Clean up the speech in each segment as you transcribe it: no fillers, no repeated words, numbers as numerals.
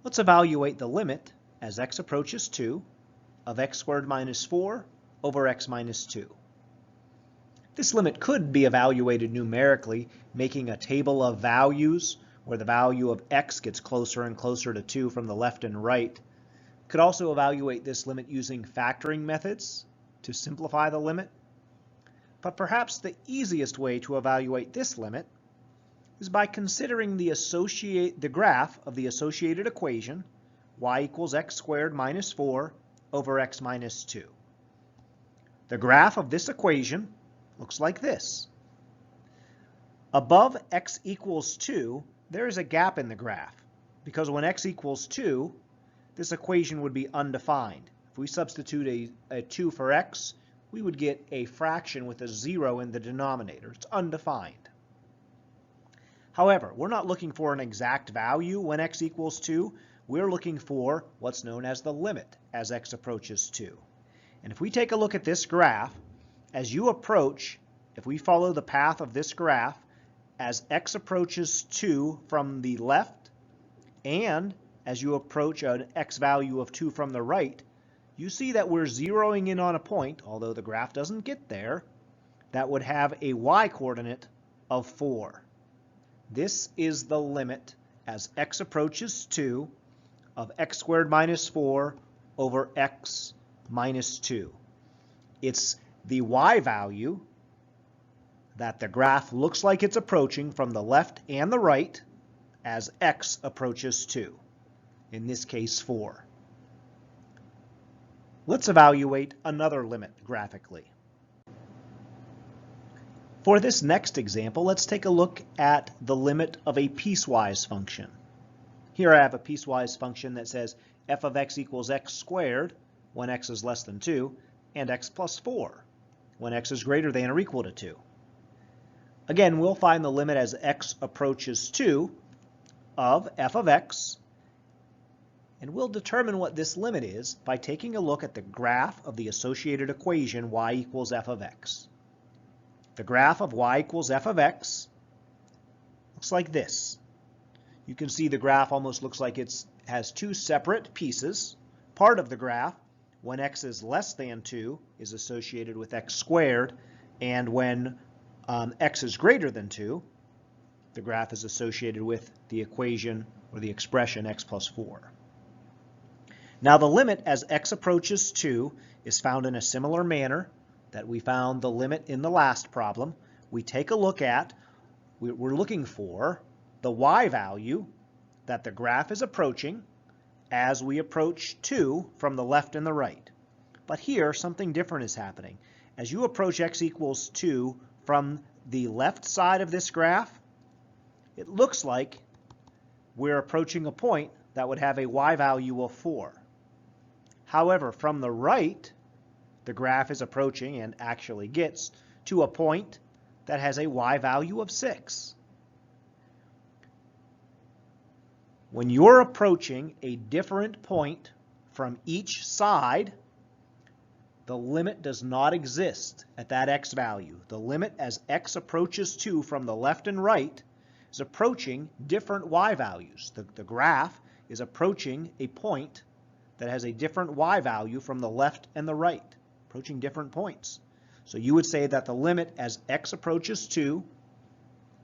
Let's evaluate the limit as x approaches 2 of x squared minus 4 over x minus 2. This limit could be evaluated numerically, making a table of values where the value of x gets closer and closer to 2 from the left and right. Could also evaluate this limit using factoring methods to simplify the limit. But perhaps the easiest way to evaluate this limit is by considering the graph of the associated equation y equals x squared minus 4 over x minus 2. The graph of this equation looks like this. Above x equals 2, there is a gap in the graph, because when x equals 2, this equation would be undefined. If we substitute a 2 for x, we would get a fraction with a 0 in the denominator. It's undefined. However, we're not looking for an exact value when x equals 2. We're looking for what's known as the limit as x approaches 2. And if we take a look at this graph, as you approach, if we follow the path of this graph, as x approaches 2 from the left, and as you approach an x value of 2 from the right, you see that we're zeroing in on a point, although the graph doesn't get there, that would have a y-coordinate of 4. This is the limit as x approaches 2 of x squared minus 4 over x minus 2. It's the y value that the graph looks like it's approaching from the left and the right as x approaches 2, in this case 4. Let's evaluate another limit graphically. For this next example, let's take a look at the limit of a piecewise function. Here I have a piecewise function that says f of x equals x squared when x is less than 2, and x plus 4 when x is greater than or equal to 2. Again, we'll find the limit as x approaches 2 of f of x, and we'll determine what this limit is by taking a look at the graph of the associated equation y equals f of x. The graph of y equals f of x looks like this. You can see the graph almost looks like it has two separate pieces. Part of the graph, when x is less than 2, is associated with x squared, and when x is greater than 2, the graph is associated with the equation or the expression x plus 4. Now the limit as x approaches 2 is found in a similar manner that we found the limit in the last problem. We take a look at, we're looking for the y value that the graph is approaching as we approach 2 from the left and the right. But here something different is happening. As you approach x equals 2 from the left side of this graph, it looks like we're approaching a point that would have a y value of 4. However, from the right, the graph is approaching and actually gets to a point that has a y value of 6. When you're approaching a different point from each side, the limit does not exist at that x value. The limit as x approaches 2 from the left and right is approaching different y values. The graph is approaching a point that has a different y value from the left and the right, approaching different points. So you would say that the limit as x approaches 2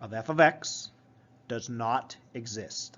of f of x does not exist.